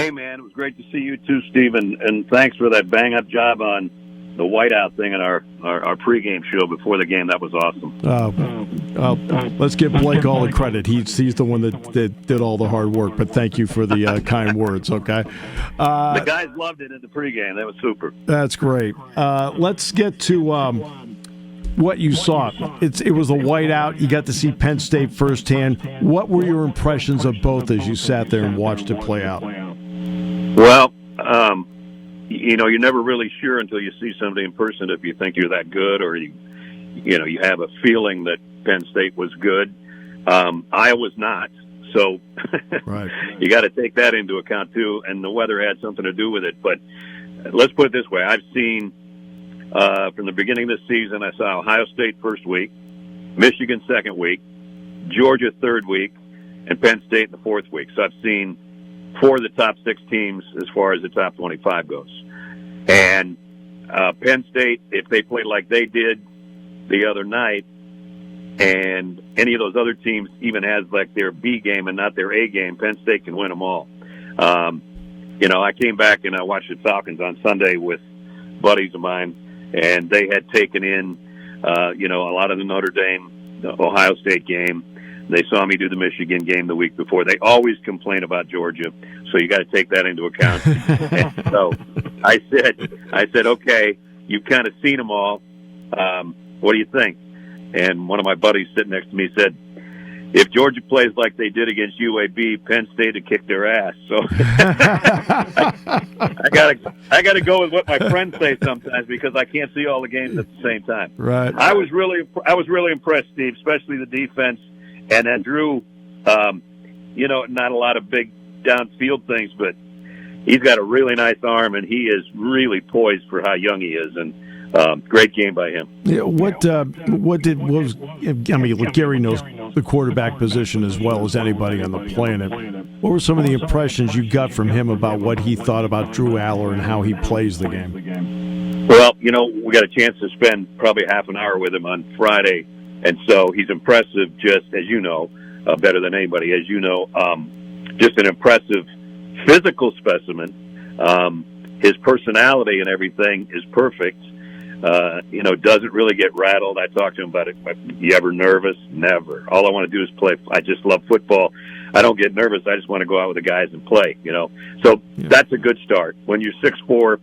Hey, man, it was great to see you too, Steve, and thanks for that bang-up job on the whiteout thing in our pregame show before the game. That was awesome. Let's give Blake all the credit. He's the one that did all the hard work, but thank you for the kind words, okay? The guys loved it in the pregame. That was super. That's great. Let's get to what you saw. It was a whiteout. You got to see Penn State firsthand. What were your impressions of both as you sat there and watched it play out? Well, you're never really sure until you see somebody in person if you think you're that good, or you have a feeling that Penn State was good. I was not, so right. You got to take that into account too. And the weather had something to do with it. But let's put it this way: I've seen from the beginning of the season, I saw Ohio State first week, Michigan second week, Georgia third week, and Penn State in the fourth week. So I've seen 4 of the top 6 teams as far as the top 25 goes. And Penn State, if they play like they did the other night, and any of those other teams even has like their B game and not their A game, Penn State can win them all. I came back and I watched the Falcons on Sunday with buddies of mine, and they had taken in, a lot of the Notre Dame, the Ohio State game. They saw me do the Michigan game the week before. They always complain about Georgia, so you got to take that into account. And so I said, okay, you've kind of seen them all. What do you think? And one of my buddies sitting next to me said, if Georgia plays like they did against UAB, Penn State would kick their ass. So I gotta go with what my friends say sometimes, because I can't see all the games at the same time. Right. I was really impressed, Steve, especially the defense. And then Drew, not a lot of big downfield things, but he's got a really nice arm, and he is really poised for how young he is. And great game by him. Yeah, Gary knows the quarterback position as well as anybody on the planet. What were some of the impressions you got from him about what he thought about Drew Aller and how he plays the game? Well, we got a chance to spend probably half an hour with him on Friday. And so he's impressive, just as you know, better than anybody, as you know, just an impressive physical specimen. His personality and everything is perfect. Doesn't really get rattled. I talked to him about it. You ever nervous? Never. All I want to do is play. I just love football. I don't get nervous. I just want to go out with the guys and play, So That's a good start. When you're 6'4",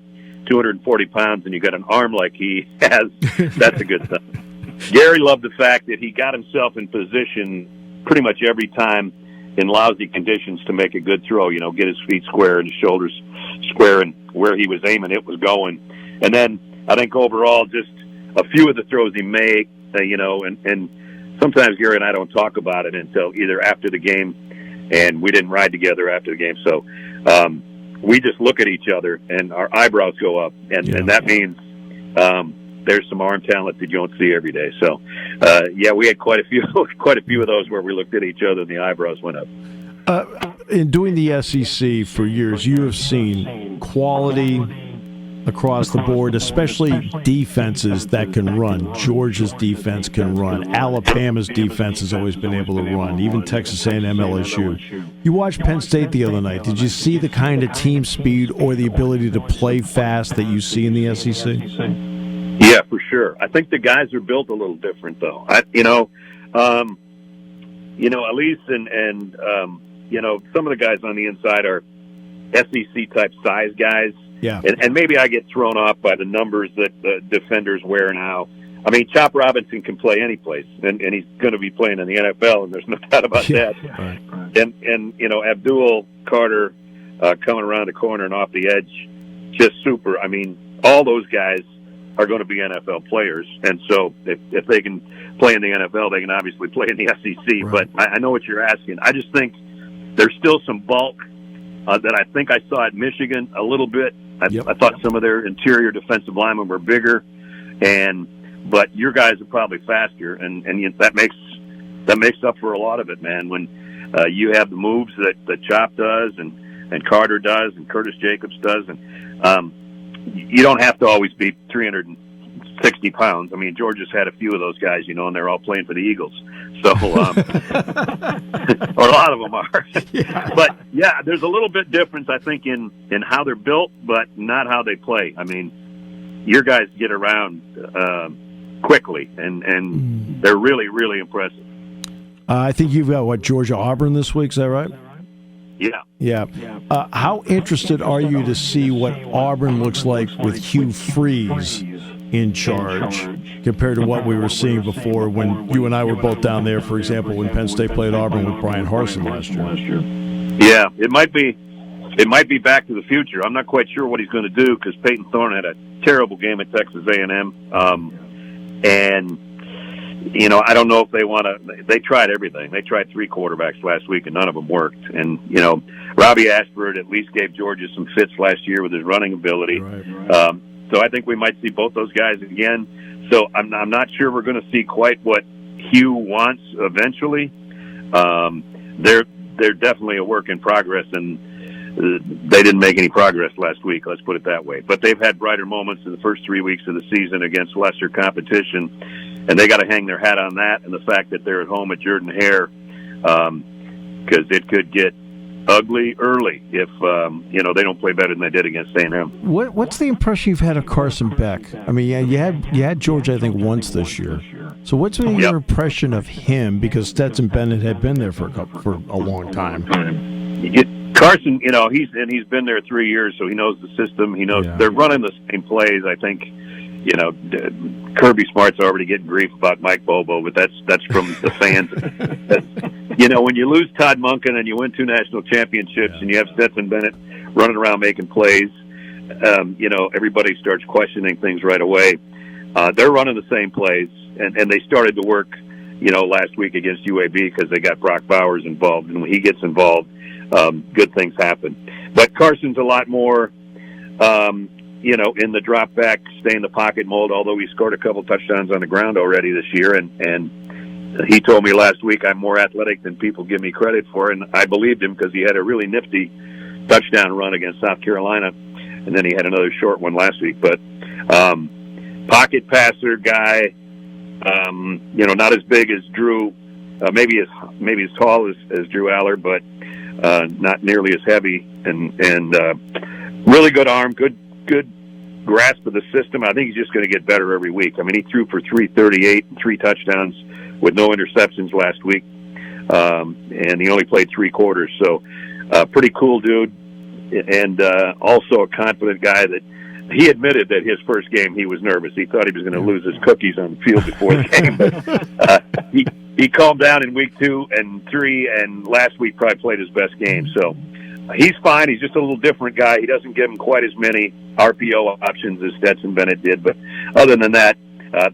240 pounds, and you got an arm like he has, that's a good sign. Gary loved the fact that he got himself in position pretty much every time in lousy conditions to make a good throw, get his feet square and his shoulders square, and where he was aiming, it was going. And then I think overall, just a few of the throws he made, and sometimes Gary and I don't talk about it until either after the game, and we didn't ride together after the game. So we just look at each other and our eyebrows go up, and that means there's some arm talent that you don't see every day. So, we had quite a few of those where we looked at each other and the eyebrows went up. In doing the SEC for years, you have seen quality across the board, especially defenses that can run. Georgia's defense can run. Alabama's defense has always been able to run. Even Texas A&M, LSU. You watched Penn State the other night. Did you see the kind of team speed or the ability to play fast that you see in the SEC? Yeah, for sure. I think the guys are built a little different, though. Elise and some of the guys on the inside are SEC-type size guys. Yeah. And maybe I get thrown off by the numbers that the defenders wear now. I mean, Chop Robinson can play any place, and he's going to be playing in the NFL, and there's no doubt about that. Right. And Abdul Carter coming around the corner and off the edge, just super. I mean, all those guys are going to be NFL players, and so if they can play in the NFL, they can obviously play in the SEC. Right. But I know what you're asking. I just think there's still some bulk that I think I saw at Michigan a little bit. I thought some of their interior defensive linemen were bigger, but your guys are probably faster, and that makes up for a lot of it, man. When you have the moves that Chop does and Carter does and Curtis Jacobs does, and you don't have to always be 370 60 pounds. I mean, Georgia's had a few of those guys, and they're all playing for the Eagles. So, or a lot of them are. Yeah. But, yeah, there's a little bit difference, I think, in how they're built, but not how they play. I mean, your guys get around quickly, and they're really, really impressive. I think you've got, Georgia Auburn this week, is that right? Yeah. How interested are you to see what Auburn looks like with Hugh Freeze in charge compared to what we were seeing before when you and I were both down there, for example, when Penn State played Auburn with Brian Harsin last year? Yeah, it might be back to the future. I'm not quite sure what he's going to do because Peyton Thorne had a terrible game at Texas A&M. And I don't know if they want to. They tried everything. They tried 3 quarterbacks last week, and none of them worked. And Robbie Ashford at least gave Georgia some fits last year with his running ability. Right. So I think we might see both those guys again. So I'm not sure we're going to see quite what Hugh wants eventually. They're definitely a work in progress, and they didn't make any progress last week. Let's put it that way. But they've had brighter moments in the first 3 weeks of the season against lesser competition. And they got to hang their hat on that and the fact that they're at home at Jordan-Hare, because it could get ugly early if they don't play better than they did against A&M. What's the impression you've had of Carson Beck? I mean, you had Georgia, I think, once this year. So what's been your impression of him? Because Stetson Bennett had been there for a long time. Carson, he's been there 3 years, so he knows the system. He knows they're running the same plays. I think. Kirby Smart's already getting grief about Mike Bobo, but that's from the fans. When you lose Todd Monken and you win 2 national championships and you have Stetson Bennett running around making plays, everybody starts questioning things right away. They're running the same plays, and they started to work, last week against UAB because they got Brock Bowers involved, and when he gets involved, good things happen. But Carson's a lot more... in the drop back, stay in the pocket mold, although he scored a couple touchdowns on the ground already this year. And he told me last week I'm more athletic than people give me credit for. And I believed him because he had a really nifty touchdown run against South Carolina. And then he had another short one last week. But pocket passer guy, not as big as Drew, maybe as tall as Drew Aller, but not nearly as heavy. And really good arm, good grasp of the system. I think he's just going to get better every week. I mean, he threw for 338 and 3 touchdowns with no interceptions last week, and he only played 3 quarters. So, pretty cool dude, and also a confident guy that he admitted that his first game he was nervous. He thought he was going to lose his cookies on the field before the game, but he calmed down in week 2 and 3, and last week probably played his best game. So. He's fine. He's just a little different guy. He doesn't give him quite as many RPO options as Stetson Bennett did. But other than that,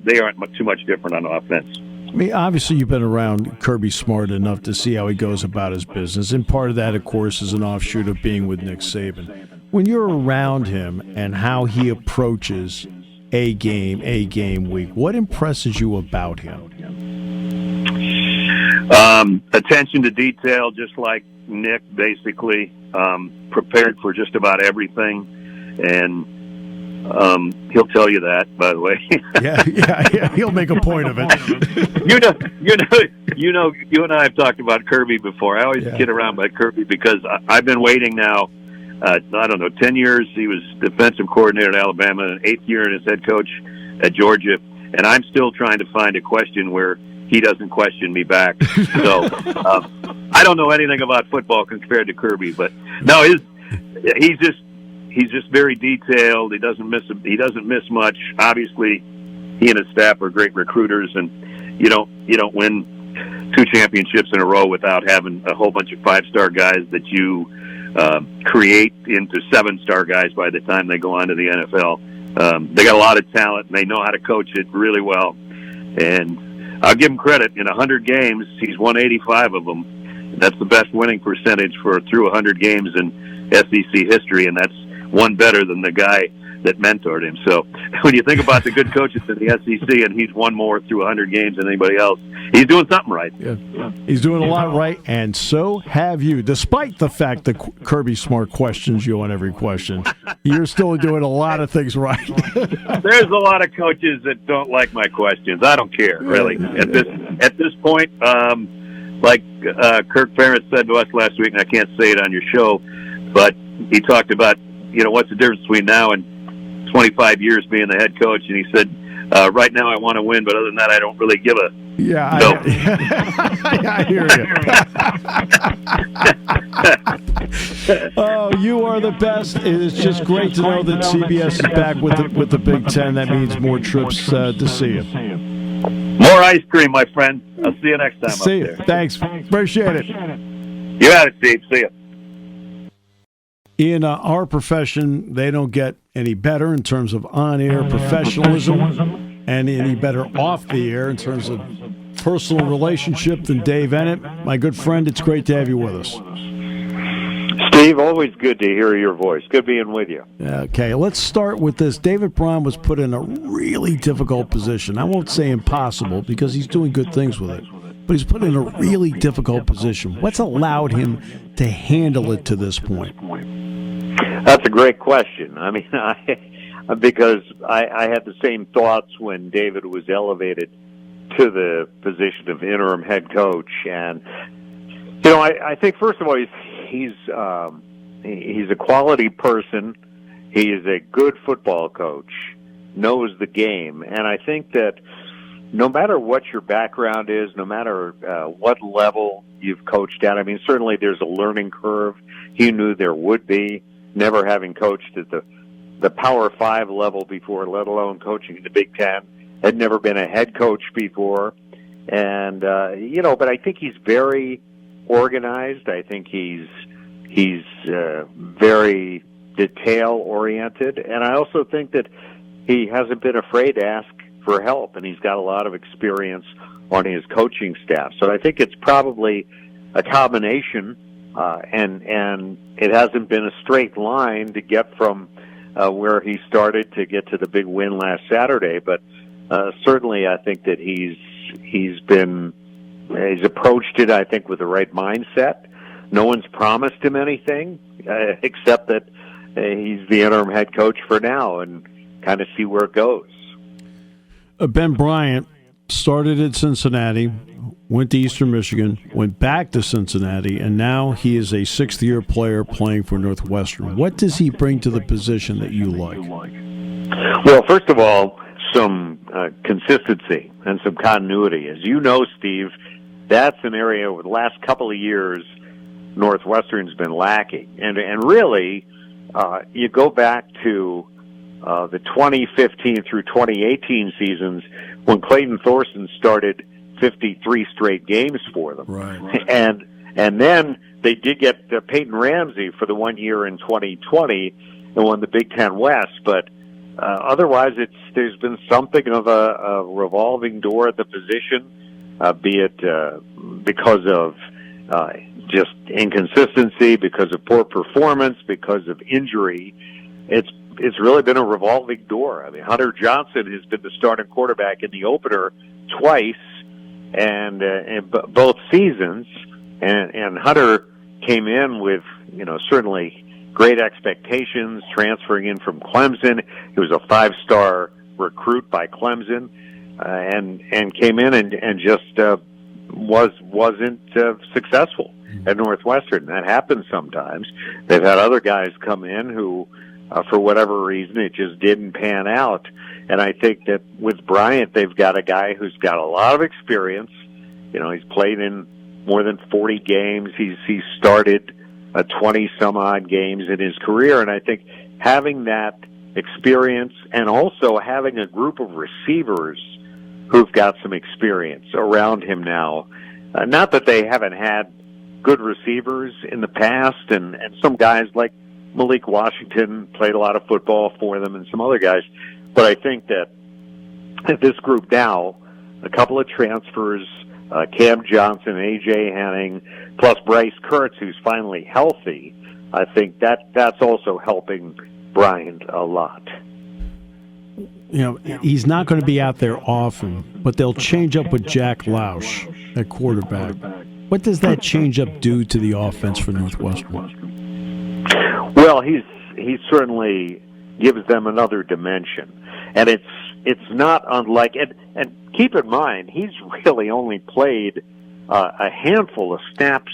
they aren't too much different on offense. I mean, obviously you've been around Kirby Smart enough to see how he goes about his business. And part of that, of course, is an offshoot of being with Nick Saban. When you're around him and how he approaches a game week, what impresses you about him? Attention to detail, just like Nick, basically. Prepared for just about everything, and he'll tell you that, by the way. yeah, he'll make a point of it. you and I have talked about Kirby before. I always kid around by Kirby because I've been waiting now, 10 years. He was defensive coordinator at Alabama, an 8th year as head coach at Georgia, and I'm still trying to find a question where he doesn't question me back. So I don't know anything about football compared to Kirby, but no, he's just very detailed. He doesn't miss much. Obviously, he and his staff are great recruiters, and you don't win 2 championships in a row without having a whole bunch of 5-star guys that you create into 7-star guys by the time they go on to the NFL. They got a lot of talent, and they know how to coach it really well. And I'll give him credit. In 100 games, he's won 85 of them. That's the best winning percentage through 100 games in SEC history, and that's one better than the guy that mentored him. So when you think about the good coaches in the SEC, and he's won more through 100 games than anybody else, he's doing something right. Yeah. He's doing a lot right, and so have you. Despite the fact that Kirby Smart questions you on every question, you're still doing a lot of things right. There's a lot of coaches that don't like my questions. I don't care, really. At this point, like Kirk Ferentz said to us last week, and I can't say it on your show, but he talked about, what's the difference between now and 25 years being the head coach, and he said, right now I want to win, but other than that, I don't really give a... Yeah, I hear you. Oh, you are the best. It is just great to know that CBS is back with the Big Ten. That means more trips to see you. More ice cream, my friend. I'll see you next time. See you. Thanks. Appreciate it. You got it, Steve. See you. In our profession, they don't get any better in terms of on-air professionalism and any better off the air in terms of personal relationship than Dave Eanet. My good friend, it's great to have you with us. Steve, always good to hear your voice. Good being with you. Okay, let's start with this. David Braun was put in a really difficult position. I won't say impossible because he's doing good things with it, but he's put in a really difficult position. What's allowed him to handle it to this point? That's a great question. I mean, because I had the same thoughts when David was elevated to the position of interim head coach. And, I think, first of all, he's a quality person. He is a good football coach, knows the game. And I think that no matter what your background is, no matter what level you've coached at, I mean, certainly there's a learning curve. He knew there would be, never having coached at the Power 5 level before, let alone coaching in the Big Ten, had never been a head coach before. And, but I think he's very organized. I think he's very detail-oriented. And I also think that he hasn't been afraid to ask for help, and he's got a lot of experience on his coaching staff. So I think it's probably a combination, and it hasn't been a straight line to get from where he started to get to the big win last Saturday. But certainly I think that he's approached it, I think, with the right mindset. No one's promised him anything except that he's the interim head coach for now and kind of see where it goes. Ben Bryant started at Cincinnati, went to Eastern Michigan, went back to Cincinnati, and now he is a sixth-year player playing for Northwestern. What does he bring to the position that you like? Well, first of all, some consistency and some continuity. As you know, Steve, that's an area over the last couple of years Northwestern's been lacking. And really, you go back to the 2015 through 2018 seasons when Clayton Thorson started 53 straight games for them. Right. And then they did get Peyton Ramsey for the 1 year in 2020 and won the Big Ten West. But otherwise, there's been something of a revolving door at the position, be it because of just inconsistency, because of poor performance, because of injury. It's really been a revolving door. I mean, Hunter Johnson has been the starting quarterback in the opener twice, and both seasons. And Hunter came in with, certainly great expectations, transferring in from Clemson. He was a 5-star recruit by Clemson, and came in and just wasn't successful at Northwestern. That happens sometimes. They've had other guys come in who, for whatever reason, it just didn't pan out. And I think that with Bryant, they've got a guy who's got a lot of experience. He's played in more than 40 games. He's started 20-some-odd games in his career. And I think having that experience and also having a group of receivers who've got some experience around him now, not that they haven't had good receivers in the past, and some guys like Malik Washington played a lot of football for them and some other guys. But I think that this group now, a couple of transfers, Cam Johnson, A.J. Henning, plus Bryce Kurtz, who's finally healthy, I think that's also helping Bryant a lot. he's not going to be out there often, but they'll change up with Jack Lausch at quarterback. What does that change up do to the offense for Northwestern? Well, he certainly gives them another dimension, and it's not unlike it. And keep in mind, he's really only played a handful of snaps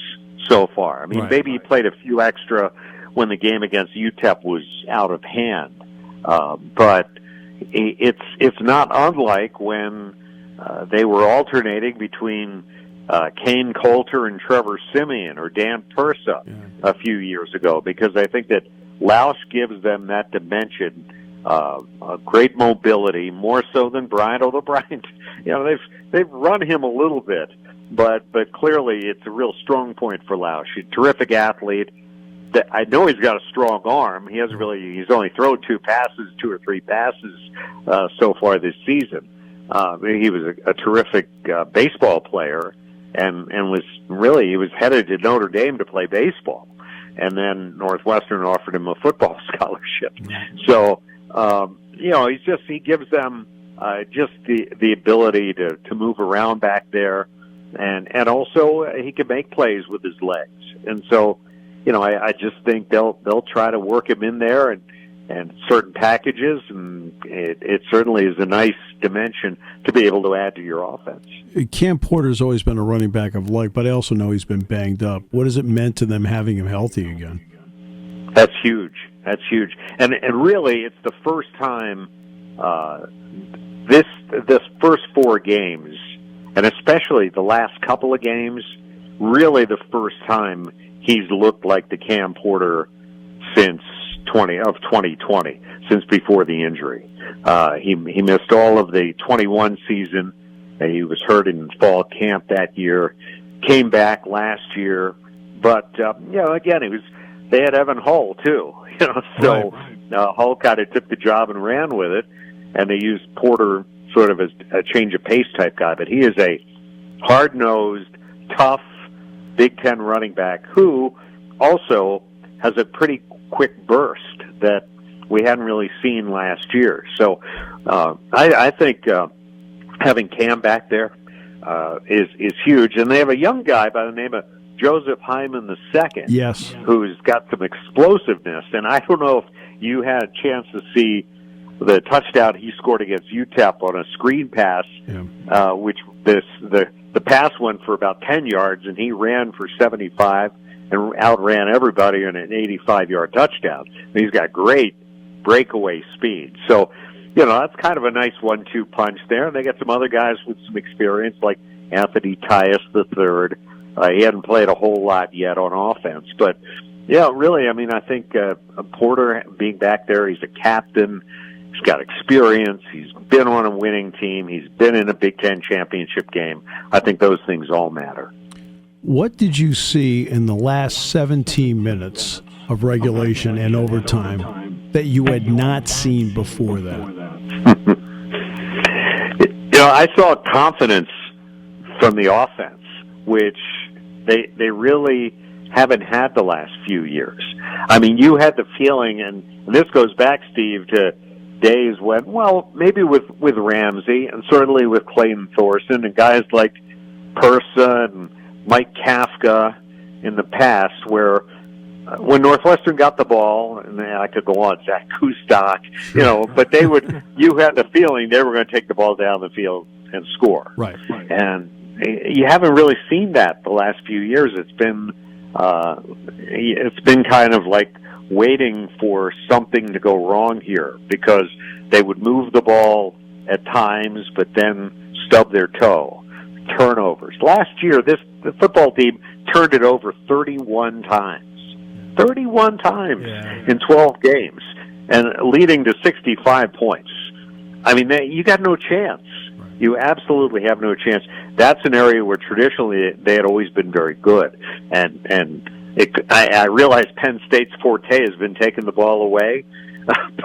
so far. I mean, right. Maybe he played a few extra when the game against UTEP was out of hand, but it's not unlike when they were alternating between Kane Coulter and Trevor Simeon or Dan Persa a few years ago, because I think that Lausch gives them that dimension, great mobility, more so than Bryant. Although Bryant, they've run him a little bit, but clearly it's a real strong point for Lausch. He's a terrific athlete. I know he's got a strong arm. He's only thrown two or three passes so far this season. He was a terrific baseball player, and he was headed to Notre Dame to play baseball, and then Northwestern offered him a football scholarship. So he gives them just the ability to move around back there, and also he can make plays with his legs, and so. I just think they'll try to work him in there and certain packages, and it certainly is a nice dimension to be able to add to your offense. Cam Porter's always been a running back of like, but I also know he's been banged up. What has it meant to them having him healthy again? That's huge. And really, it's the first time this first four games, and especially the last couple of games, really the first time he's looked like the Cam Porter since 2020, since before the injury. He missed all of the 21 season. He was hurt in fall camp that year. Came back last year, but again, they had Evan Hull too. So Hull kind of took the job and ran with it, and they used Porter sort of as a change of pace type guy. But he is a hard-nosed, tough Big Ten running back who also has a pretty quick burst that we hadn't really seen last year. So I think having Cam back there is huge. And they have a young guy by the name of Joseph Hyman II, yes, who's got some explosiveness. And I don't know if you had a chance to see the touchdown he scored against UTEP on a screen pass, which the pass went for about 10 yards, and he ran for 75 and outran everybody in an 85-yard touchdown. And he's got great breakaway speed. So, that's kind of a nice 1-2 punch there. And they got some other guys with some experience, like Anthony Tyus III. He hadn't played a whole lot yet on offense. But, really, I think Porter being back there, he's a captain. He's got experience. He's been on a winning team. He's been in a Big Ten championship game. I think those things all matter. What did you see in the last 17 minutes of regulation and overtime that you had not seen before that? I saw confidence from the offense, which they really haven't had the last few years. You had the feeling, and this goes back, Steve, to days when, maybe with Ramsey and certainly with Clayton Thorson and guys like Persa and Mike Kafka in the past, where when Northwestern got the ball, and I could go on, Zach Kustok, but you had the feeling they were going to take the ball down the field and score. Right. And you haven't really seen that the last few years. It's been kind of like waiting for something to go wrong here, because they would move the ball at times, but then stub their toe. Turnovers. Last year, the football team turned it over 31 times. 31 times in 12 games, and leading to 65 points. You got no chance. You absolutely have no chance. That's an area where traditionally they had always been very good. I realize Penn State's forte has been taking the ball away,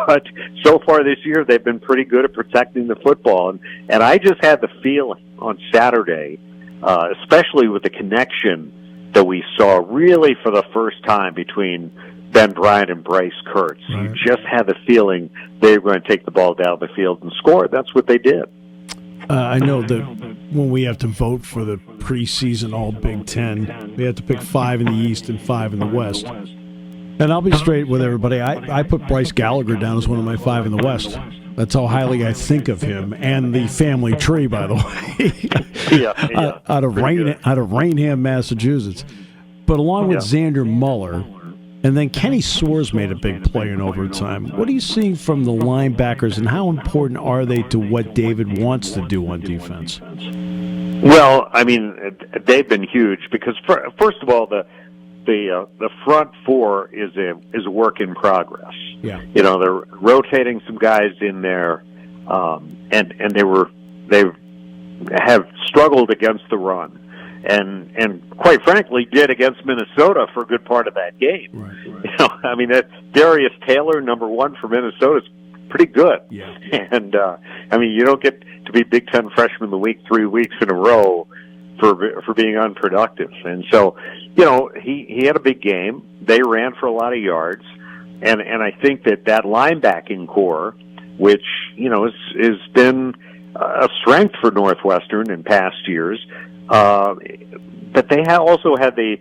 but so far this year they've been pretty good at protecting the football. And I just had the feeling on Saturday, especially with the connection that we saw really for the first time between Ben Bryant and Bryce Kurtz. Right. You just had the feeling they were going to take the ball down the field and score. That's what they did. I know that when we have to vote for the preseason All Big Ten, we have to pick 5 in the East and 5 in the West. And I'll be straight with everybody. I put Bryce Gallagher down as one of my 5 in the West. That's how highly I think of him, and the family tree, by the way. Out of Rainham, Massachusetts. But along with Xander Muller, and then Kenny Soares made a big play in overtime. What are you seeing from the linebackers, and how important are they to what David wants to do on defense? Well, I mean, they've been huge because, first of all, the front four is a work in progress. Yeah, they're rotating some guys in there, and they have struggled against the run. And quite frankly, did against Minnesota for a good part of that game. Right. I mean, that Darius Taylor, number 1 for Minnesota, is pretty good. Yeah. And I mean, you don't get to be Big Ten Freshman of the Week 3 weeks in a row for being unproductive. And so, he had a big game. They ran for a lot of yards, and I think that linebacking core, which has been a strength for Northwestern in past years. But they also had they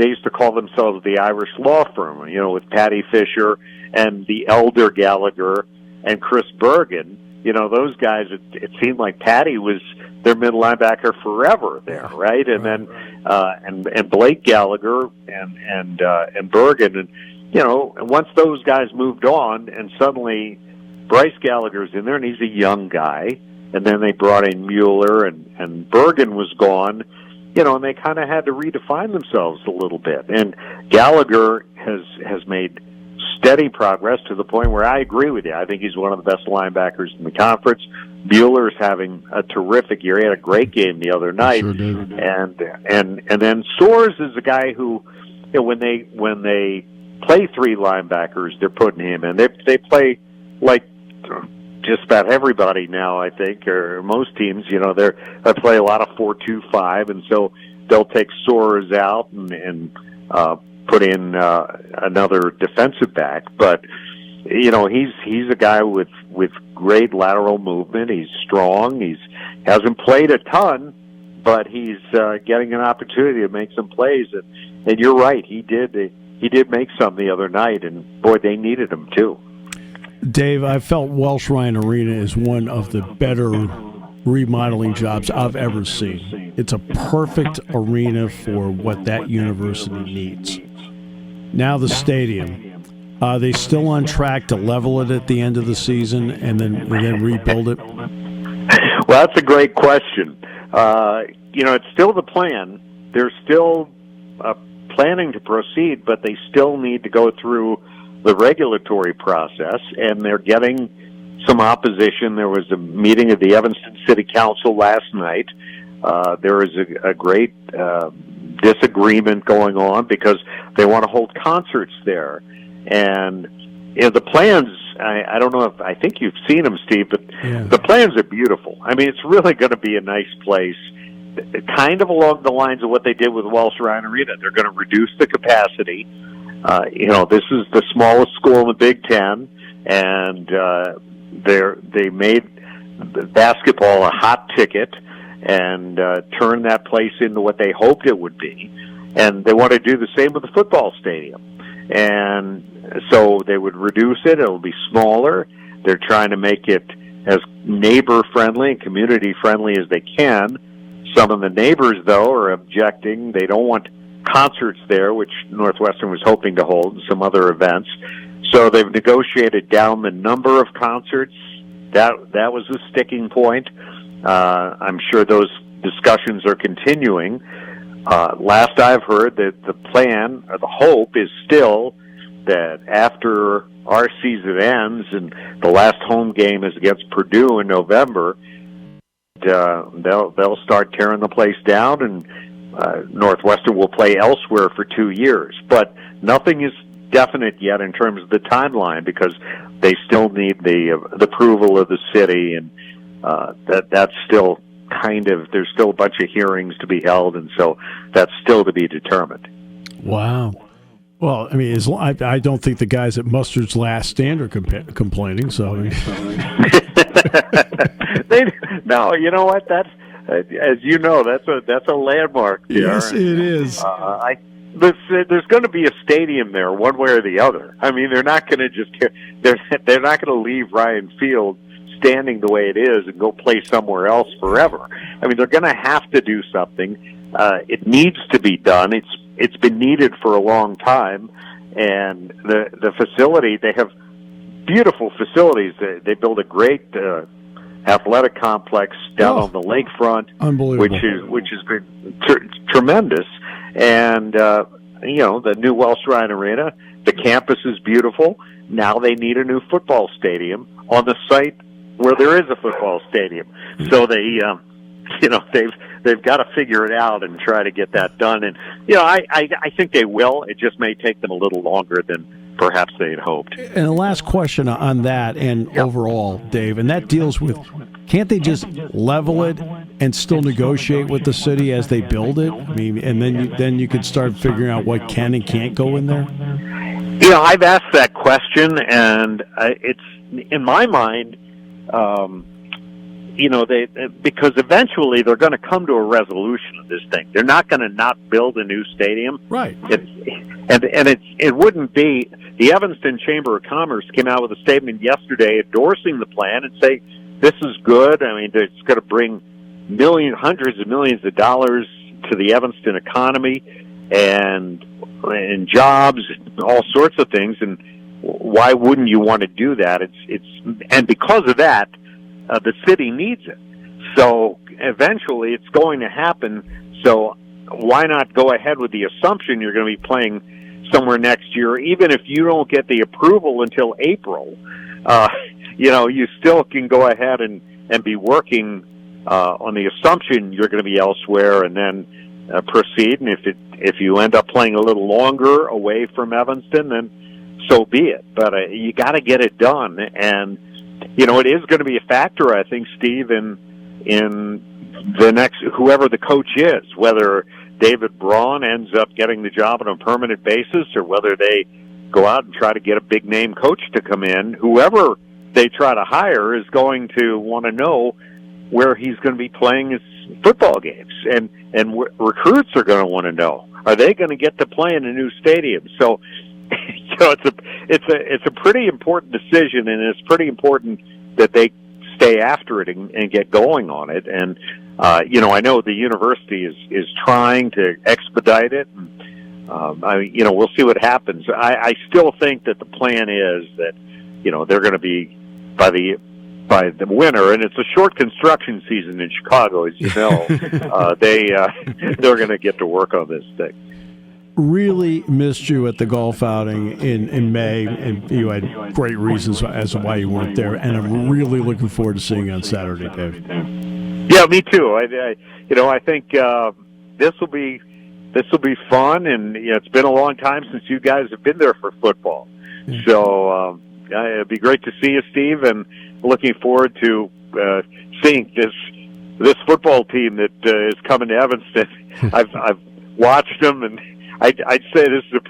used to call themselves the Irish law firm, with Patty Fisher and the elder Gallagher and Chris Bergen. Those guys, it seemed like Patty was their middle linebacker forever there, right? And then, and Blake Gallagher and Bergen, and once those guys moved on, and suddenly Bryce Gallagher's in there, and he's a young guy. And then they brought in Mueller, and Bergen was gone, and they kind of had to redefine themselves a little bit. And Gallagher has made steady progress to the point where I agree with you. I think he's one of the best linebackers in the conference. Mueller's having a terrific year. He had a great game the other night. Sure did. And then Soares is a guy who, when they play 3 linebackers, they're putting him in. They play like just about everybody now, I think, or most teams, they play a lot of 4-2-5, and so they'll take Soares out and put in another defensive back. But he's a guy with great lateral movement. He's strong. He hasn't played a ton, but he's getting an opportunity to make some plays. And you're right, he did make some the other night, and boy, they needed him too. Dave, I felt Welsh Ryan Arena is one of the better remodeling jobs I've ever seen. It's a perfect arena for what that university needs. Now the stadium. Are they still on track to level it at the end of the season and then rebuild it? Well, that's a great question. It's still the plan. They're still planning to proceed, but they still need to go through the regulatory process, and they're getting some opposition. There was a meeting of the Evanston City Council last night. There is a great disagreement going on because they want to hold concerts there. And the plans, I don't know I think you've seen them, Steve, but the plans are beautiful. I mean, it's really going to be a nice place, kind of along the lines of what they did with Welsh Ryan Arena. They're going to reduce the capacity. This is the smallest school in the Big Ten, and they made basketball a hot ticket and turned that place into what they hoped it would be. And they want to do the same with the football stadium. And so they would reduce it. It'll be smaller. They're trying to make it as neighbor-friendly and community-friendly as they can. Some of the neighbors, though, are objecting. They don't want concerts there, which Northwestern was hoping to hold, and some other events. So they've negotiated down the number of concerts. That was a sticking point. I'm sure those discussions are continuing. Last I've heard that the plan, or the hope, is still that after our season ends and the last home game is against Purdue in November, they'll start tearing the place down, and Northwestern will play elsewhere for 2 years. But nothing is definite yet in terms of the timeline because they still need the approval of the city, and that's still there's still a bunch of hearings to be held, and so that's still to be determined. Wow. Well, I mean, I don't think the guys at Mustard's Last Stand are complaining. So, no, you know what? That's as you know, that's a landmark. Yes, it is. There's going to be a stadium there, one way or the other. I mean, they're not going to they're not going to leave Ryan Field standing the way it is and go play somewhere else forever. I mean, they're going to have to do something. It needs to be done. It's been needed for a long time, and the facility, they have beautiful facilities. They build a great athletic complex down on the lakefront, unbelievable, which has been tremendous. And the new Welsh Ryan Arena, the campus is beautiful. Now they need a new football stadium on the site where there is a football stadium. So they've got to figure it out and try to get that done. And I think they will. It just may take them a little longer than perhaps they had hoped. And the last question on that and overall, Dave, and that deals with, can't they just level it and still negotiate with the city as they build it? I mean, and then you could start figuring out what can and can't go in there. I've asked that question, and it's in my mind. Because eventually they're going to come to a resolution of this thing. They're not going to not build a new stadium. Right. It wouldn't be. The Evanston Chamber of Commerce came out with a statement yesterday endorsing the plan and say this is good. I mean, it's going to bring hundreds of millions of dollars to the Evanston economy and jobs, and all sorts of things. And why wouldn't you want to do that? And because of that, the city needs it. So eventually it's going to happen. So why not go ahead with the assumption you're going to be playing somewhere next year, even if you don't get the approval until April? You still can go ahead and be working on the assumption you're going to be elsewhere, and then proceed. And if you end up playing a little longer away from Evanston, then so be it. But you got to get it done. And it is going to be a factor, I think, Steve, in the next, whoever the coach is, whether David Braun ends up getting the job on a permanent basis or whether they go out and try to get a big-name coach to come in. Whoever they try to hire is going to want to know where he's going to be playing his football games. And recruits are going to want to know, are they going to get to play in a new stadium? So it's a pretty important decision, and it's pretty important that they stay after it and get going on it. And I know the university is trying to expedite it. And, we'll see what happens. I still think that the plan is that they're going to be by the winter, and it's a short construction season in Chicago, as you know. They're going to get to work on this thing. Really missed you at the golf outing in May, and you had great reasons as to why you weren't there. And I'm really looking forward to seeing you on Saturday, Dave. Yeah, me too. I think this will be fun, and it's been a long time since you guys have been there for football. Yeah. So it'd be great to see you, Steve, and looking forward to seeing this football team that is coming to Evanston. I've watched them, and I'd say this is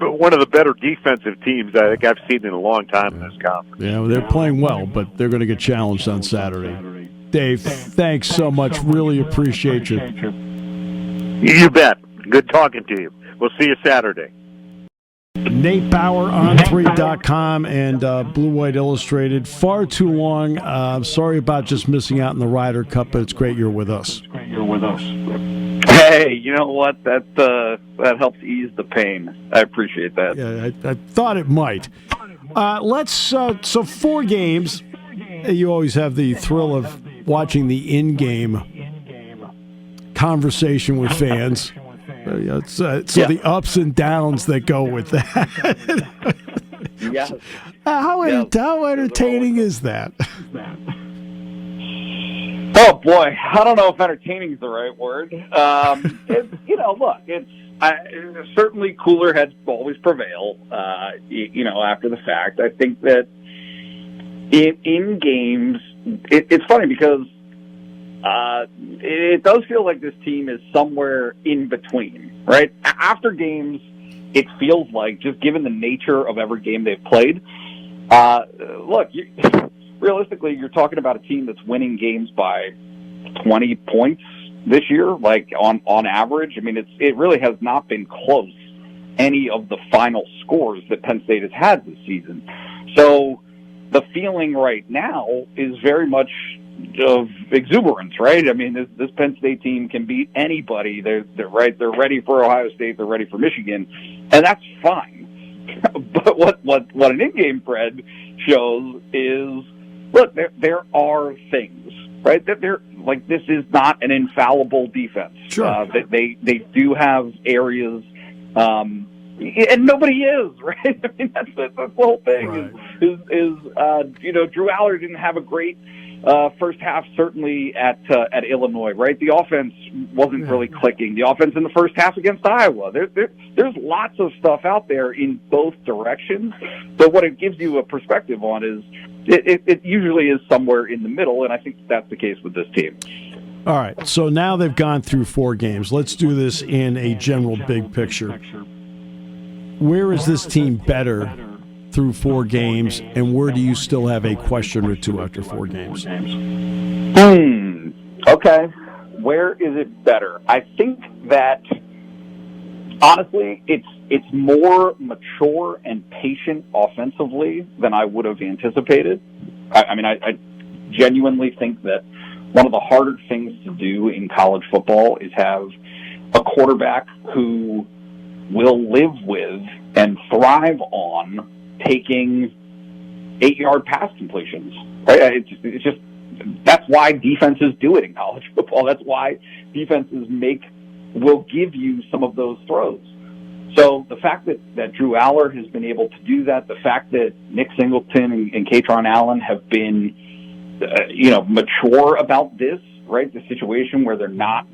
one of the better defensive teams I think I've seen in a long time in this conference. Yeah, well, they're playing well, but they're going to get challenged on Saturday. Dave, thanks so much. Really appreciate you. You bet. Good talking to you. We'll see you Saturday. Nate Bauer, on3.com, and Blue White Illustrated. Far too long. Sorry about just missing out in the Ryder Cup, but it's great you're with us. Hey, you know what? That helps ease the pain. I appreciate that. Yeah, I thought it might. So 4 games. You always have the thrill of watching the in-game conversation with fans. The ups and downs that go with that. Yeah. How entertaining is that? Oh boy, I don't know if entertaining is the right word. Certainly cooler heads always prevail. After the fact, I think that in games, it's funny because it does feel like this team is somewhere in between, right? After games, it feels like, just given the nature of every game they've played, realistically, you're talking about a team that's winning games by 20 points this year, like on average. I mean, it really has not been close, any of the final scores that Penn State has had this season. So the feeling right now is very much of exuberance, right? I mean, this Penn State team can beat anybody. They're right. They're ready for Ohio State. They're ready for Michigan, and that's fine. But what an in-game spread shows is, look, there are things, right? That they're like, this is not an infallible defense. Sure. They do have areas, and nobody is, right? I mean, that's the whole thing. Right. Drew Aller didn't have a great first half, certainly at Illinois, right? The offense wasn't really clicking. The offense in the first half against Iowa. There's lots of stuff out there in both directions. But what it gives you a perspective on is it usually is somewhere in the middle, and I think that's the case with this team. All right, so now they've gone through 4 games. Let's do this in a general big picture. Where is this team better through 4 games, and where do you still have a question or two after 4 games? Okay. Where is it better? I think that, honestly, it's more mature and patient offensively than I would have anticipated. I genuinely think that one of the harder things to do in college football is have a quarterback who will live with and thrive on taking 8-yard pass completions. Right? It's just that's why defenses do it in college football. That's why defenses will give you some of those throws. So the fact that Drew Aller has been able to do that, the fact that Nick Singleton and Katron Allen have been, mature about this, right? The situation where they're not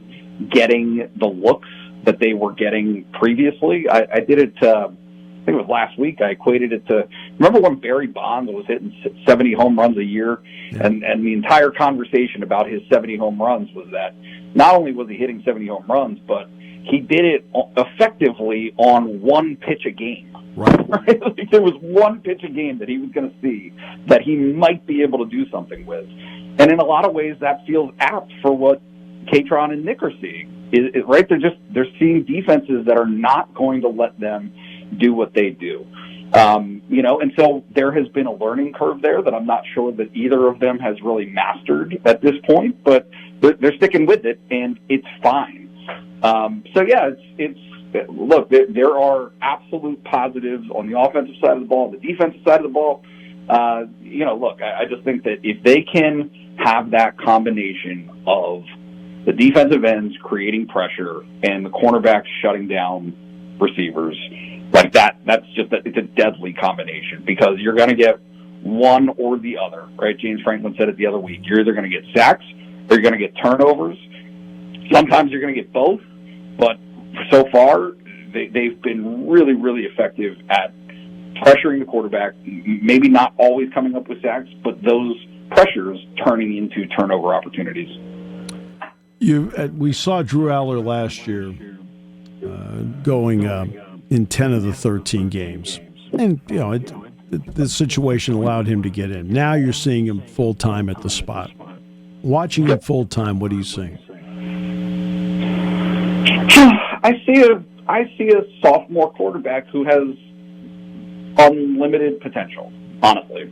getting the looks that they were getting previously. I did it, I think it was last week. I equated it to, remember when Barry Bonds was hitting 70 home runs a year? Yeah. And the entire conversation about his 70 home runs was that not only was he hitting 70 home runs, but he did it effectively on 1 pitch a game. Right? Like, there was 1 pitch a game that he was going to see that he might be able to do something with. And in a lot of ways, that feels apt for what Katron and Nick are seeing. Right? They're seeing defenses that are not going to let them do what they do. And so there has been a learning curve there that I'm not sure that either of them has really mastered at this point, but they're sticking with it, and it's fine. Look, there are absolute positives on the offensive side of the ball, the defensive side of the ball. I just think that if they can have that combination of the defensive ends creating pressure and the cornerbacks shutting down receivers, like it's a deadly combination, because you're going to get one or the other, right? James Franklin said it the other week. You're either going to get sacks or you're going to get turnovers. Sometimes you're going to get both, but so far they've been really, really effective at pressuring the quarterback, maybe not always coming up with sacks, but those pressures turning into turnover opportunities. We saw Drew Aller last year going in 10 of the 13 games. And, the situation allowed him to get in. Now you're seeing him full-time at the spot. Watching him full-time, what are you seeing? I see a sophomore quarterback who has unlimited potential, honestly.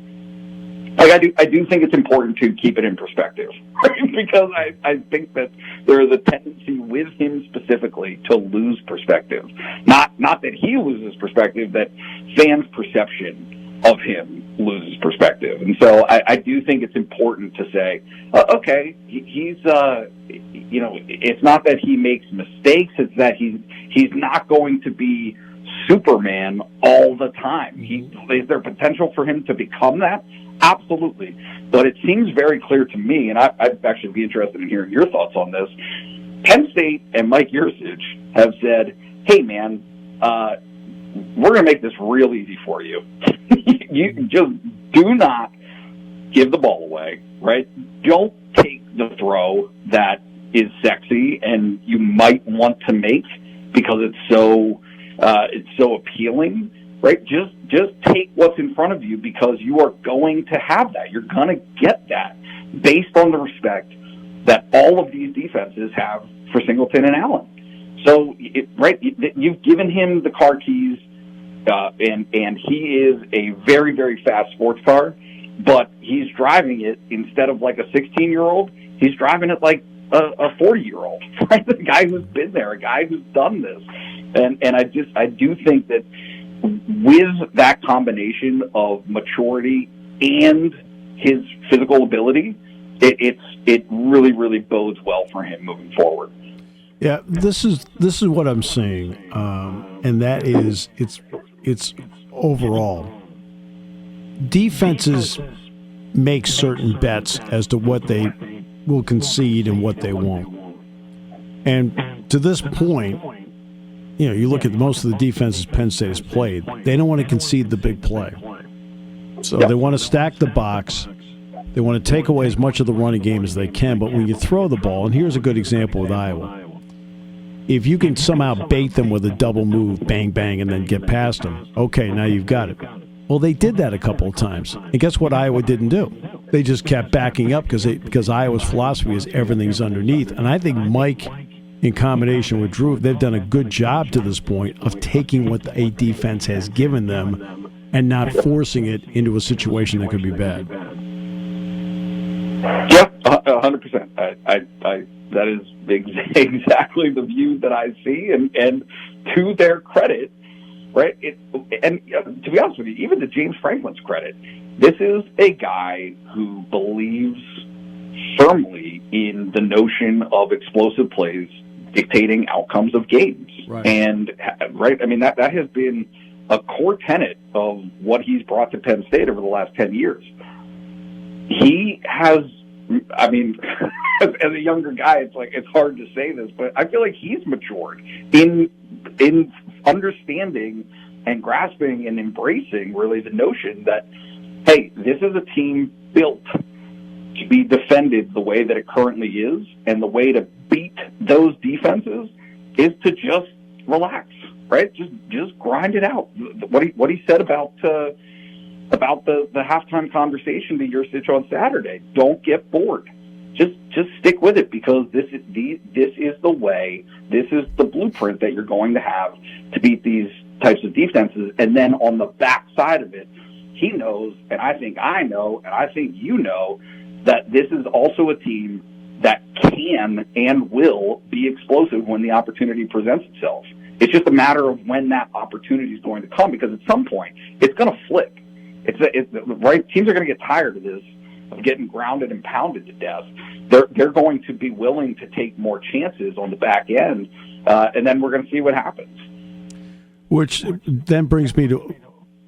Like, I do think it's important to keep it in perspective, because I think that there is a tendency with him specifically to lose perspective. Not that he loses perspective, that fans' perception of him loses perspective. And so I do think it's important to say, okay, he's it's not that he makes mistakes, it's that he's not going to be Superman all the time. Is there potential for him to become that? Absolutely. But it seems very clear to me, and I'd actually be interested in hearing your thoughts on this. Penn State and Mike Yurcich have said, hey, man, we're going to make this real easy for you. You just do not give the ball away, right? Don't take the throw that is sexy and you might want to make because it's so it's so appealing, right? Just take what's in front of you, because you are going to have that. You're going to get that based on the respect that all of these defenses have for Singleton and Allen. So, you've given him the car keys, and he is a very, very fast sports car, but he's driving it instead of like a 16-year-old. He's driving it like a 40-year-old, right? The guy who's been there, a guy who's done this. And I do think that with that combination of maturity and his physical ability, it really, really bodes well for him moving forward. Yeah, this is what I'm seeing, and that is it's overall defenses make certain bets as to what they will concede and what they won't. And to this point, you look at most of the defenses Penn State has played, they don't want to concede the big play. So they want to stack the box. They want to take away as much of the running game as they can. But when you throw the ball, and here's a good example with Iowa, if you can somehow bait them with a double move, bang, bang, and then get past them, okay, now you've got it. Well, they did that a couple of times. And guess what Iowa didn't do? They just kept backing up because Iowa's philosophy is everything's underneath. And I think Mike, in combination with Drew, they've done a good job to this point of taking what a defense has given them and not forcing it into a situation that could be bad. Yeah, 100%. That is exactly the view that I see, and to their credit, right? To be honest with you, even to James Franklin's credit, this is a guy who believes firmly in the notion of explosive plays dictating outcomes of games. Right. And, right, I mean, that has been a core tenet of what he's brought to Penn State over the last 10 years. He has, I mean, as a younger guy, it's hard to say this, but I feel like he's matured in understanding and grasping and embracing really the notion that, hey, this is a team built to be defended the way that it currently is, and the way to beat those defenses is to just relax, right? Just grind it out. What he said about the halftime conversation to Yurcich on Saturday. Don't get bored. Just stick with it, because this is the way, this is the blueprint that you're going to have to beat these types of defenses. And then on the back side of it, he knows, and I think I know, and I think you know, that this is also a team that can and will be explosive when the opportunity presents itself. It's just a matter of when that opportunity is going to come, because at some point it's going to flip. It's right. Teams are going to get tired of this, of getting grounded and pounded to death. They're going to be willing to take more chances on the back end, and then we're going to see what happens. Which then brings me to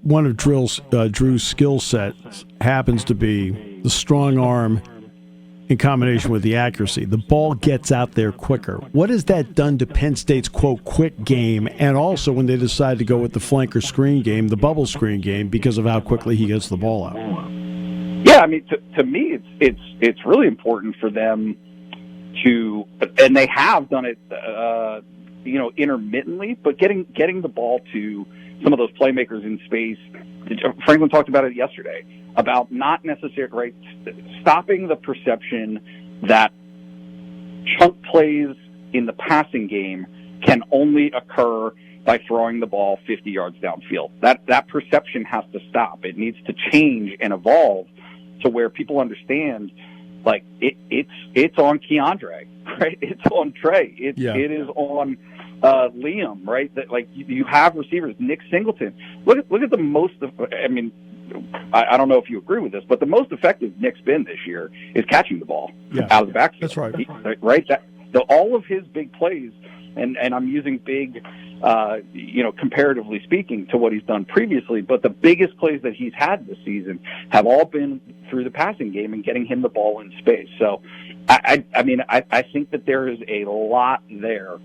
one of Drew's skill sets happens to be the strong arm in combination with the accuracy. The ball gets out there quicker. What has that done to Penn State's, quote, quick game, and also when they decide to go with the flanker screen game, the bubble screen game, because of how quickly he gets the ball out? Yeah, I mean, to me, it's really important for them to, and they have done it, intermittently, but getting the ball to some of those playmakers in space. Franklin talked about it yesterday, about not necessarily, right, stopping the perception that chunk plays in the passing game can only occur by throwing the ball 50 yards downfield. That perception has to stop. It needs to change and evolve to where people understand, like, it's on Keandre, right? It's on Trey. It is on Liam, right? That, like, you have receivers. Nick Singleton. Look at the most. I mean, I don't know if you agree with this, but the most effective Nick's been this year is catching the ball out of the backfield. That's right. Right. All of his big plays, and I'm using big, comparatively speaking to what he's done previously, but the biggest plays that he's had this season have all been through the passing game and getting him the ball in space. So, I think that there is a lot there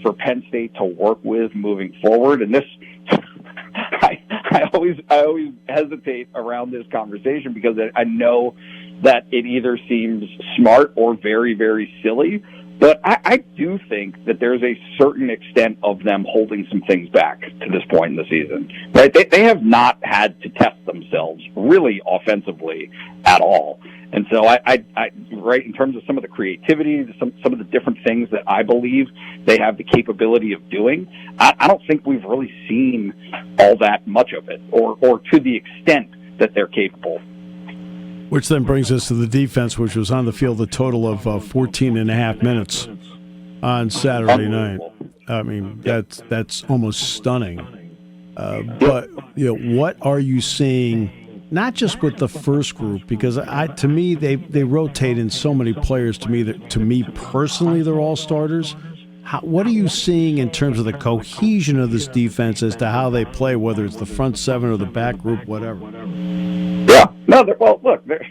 for Penn State to work with moving forward. And this, I always hesitate around this conversation, because I know that it either seems smart or very, very silly, But I do think that there's a certain extent of them holding some things back to this point in the season, right? They have not had to test themselves really offensively at all. And so I right, in terms of some of the creativity, some of the different things that I believe they have the capability of doing, I don't think we've really seen all that much of it, or to the extent that they're capable. Which then brings us to the defense, which was on the field a total of 14 and a half minutes on Saturday night. I mean, that's almost stunning. But what are you seeing? Not just with the first group, because to me they rotate in so many players. To me personally, they're all starters. What are you seeing in terms of the cohesion of this defense as to how they play, whether it's the front seven or the back group, whatever? Yeah. No, look, this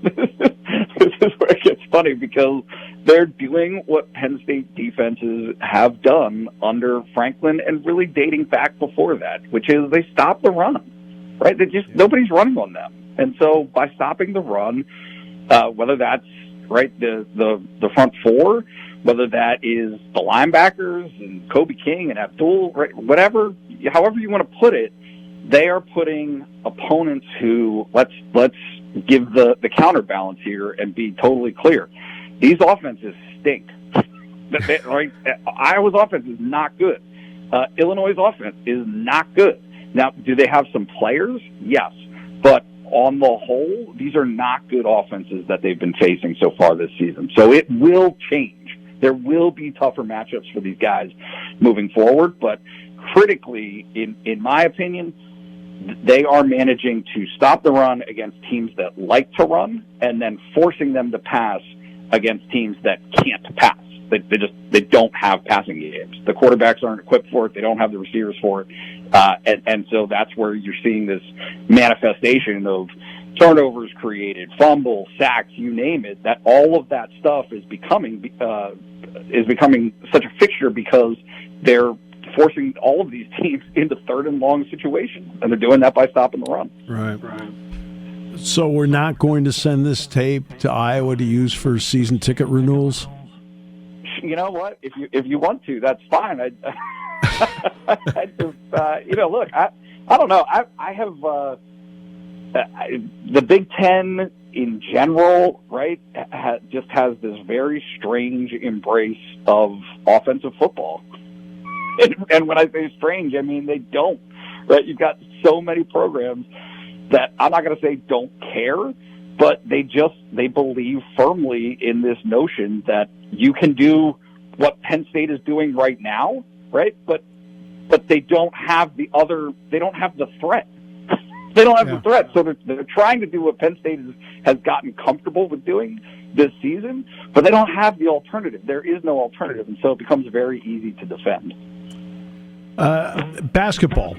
is where it gets funny, because they're doing what Penn State defenses have done under Franklin and really dating back before that, which is they stop the run. Right? Nobody's running on them. And so by stopping the run, whether that's right the front four, whether that is the linebackers and Kobe King and Abdul, right, however you want to put it, they are putting opponents who, let's give the counterbalance here and be totally clear. These offenses stink. Right? Iowa's offense is not good. Illinois' offense is not good. Now, do they have some players? Yes. But on the whole, these are not good offenses that they've been facing so far this season. So it will change. There will be tougher matchups for these guys moving forward. But critically, in my opinion, they are managing to stop the run against teams that like to run and then forcing them to pass against teams that can't pass. They don't have passing games. The quarterbacks aren't equipped for it. They don't have the receivers for it. And so that's where you're seeing this manifestation of turnovers created, fumbles, sacks, you name it, that all of that stuff is becoming such a fixture because they're forcing all of these teams into third and long situations, and they're doing that by stopping the run. Right. So we're not going to send this tape to Iowa to use for season ticket renewals? You know what? If you want to, that's fine. I just, look, I don't know. I have the Big Ten in general, right? Just has this very strange embrace of offensive football, and when I say strange, I mean they don't. Right? You've got so many programs that I'm not going to say don't care, but they believe firmly in this notion that you can do what Penn State is doing right now, right? But they don't have the threat. They don't have the threat. So they're trying to do what Penn State has gotten comfortable with doing this season, but they don't have the alternative. There is no alternative, and so it becomes very easy to defend. Basketball.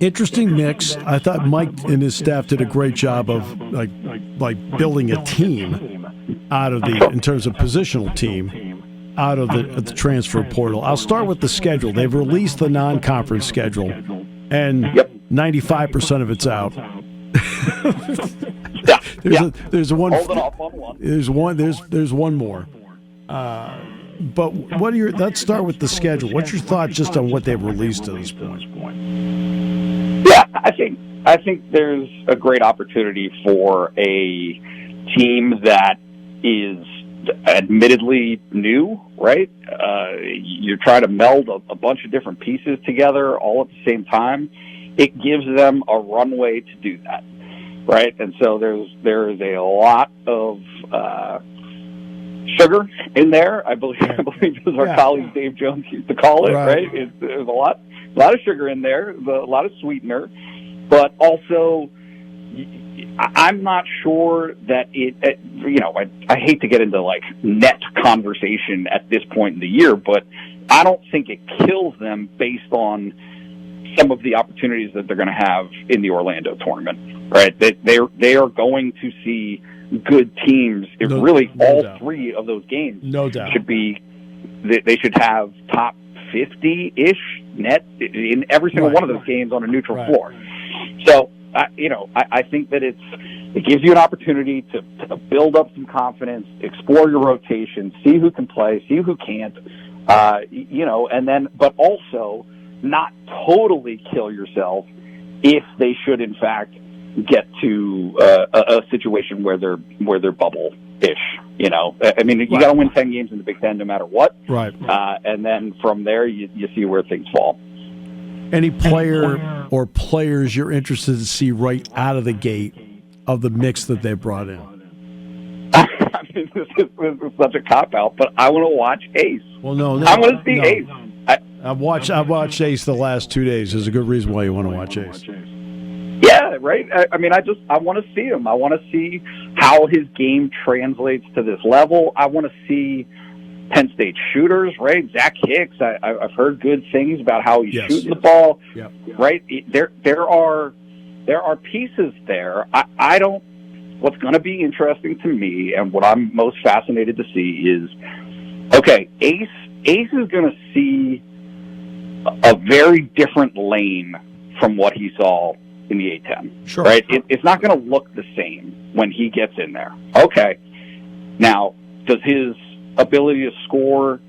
Interesting mix. I thought Mike and his staff did a great job of like building a team out of in terms of positional team out of the transfer portal. I'll start with the schedule. They've released the non-conference schedule, and 95% of it's out. There's one. Hold it off on one. There's one more. But what are your? Let's start with the schedule. What's your thought just on what they've released to this point? Yeah, I think there's a great opportunity for a team that is admittedly new, right? You're trying to meld a bunch of different pieces together all at the same time. It gives them a runway to do that, right? And so there's a lot of sugar in there. I believe as our colleague Dave Jones used to call it, right? There's a lot of sugar in there, a lot of sweetener, but also I'm not sure that I hate to get into like net conversation at this point in the year, but I don't think it kills them based on some of the opportunities that they're going to have in the Orlando tournament, right? They are going to see good teams. All three of those games should be, they should have top 50-ish net in every single one of those games on a neutral floor. So I think that it gives you an opportunity to build up some confidence, explore your rotation, see who can play, see who can't, and then, but also not totally kill yourself if they should, in fact, get to a situation where they're bubble-ish. I mean, you got to win 10 games in the Big Ten no matter what. Right. And then from there, you see where things fall. Any player or players you're interested to see right out of the gate of the mix that they brought in? I mean, this is such a cop-out, but I want to watch Ace. Well, no. I want to see Ace. I've watched Ace the last 2 days. There's a good reason why you want to watch Ace. Yeah, right. I mean, I want to see him. I want to see how his game translates to this level. I want to see Penn State shooters, right? Zach Hicks. I've heard good things about how he's shooting the ball. Yep. Right. There are pieces there. I don't. What's going to be interesting to me, and what I'm most fascinated to see is, okay, Ace is going to see a very different lane from what he saw in the A-10. Sure. Right? It's not going to look the same when he gets in there. Okay. Now, does his ability to score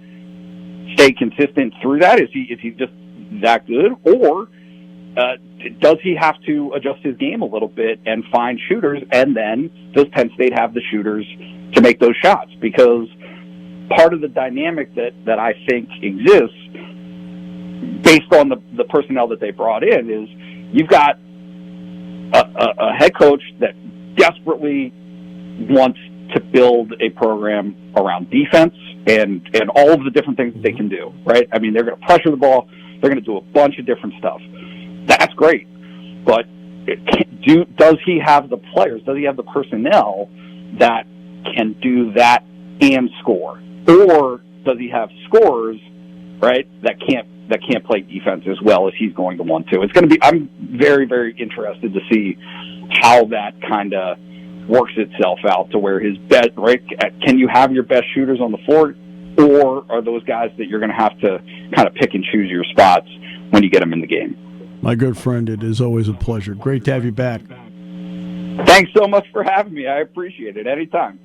stay consistent through that? Is he just that good? Or does he have to adjust his game a little bit and find shooters? And then does Penn State have the shooters to make those shots? Because part of the dynamic that I think exists based on the personnel that they brought in is you've got a head coach that desperately wants to build a program around defense and all of the different things that they can do, right? I mean, they're going to pressure the ball. They're going to do a bunch of different stuff. That's great. But does he have the players? Does he have the personnel that can do that and score? Or does he have scorers, right, that can't play defense as well as he's going to want to? It's going to be. I'm very, very interested to see how that kind of works itself out to where his best, right? Can you have your best shooters on the floor, or are those guys that you're going to have to kind of pick and choose your spots when you get them in the game? My good friend, it is always a pleasure. Great to have you back. Thanks so much for having me. I appreciate it. Anytime.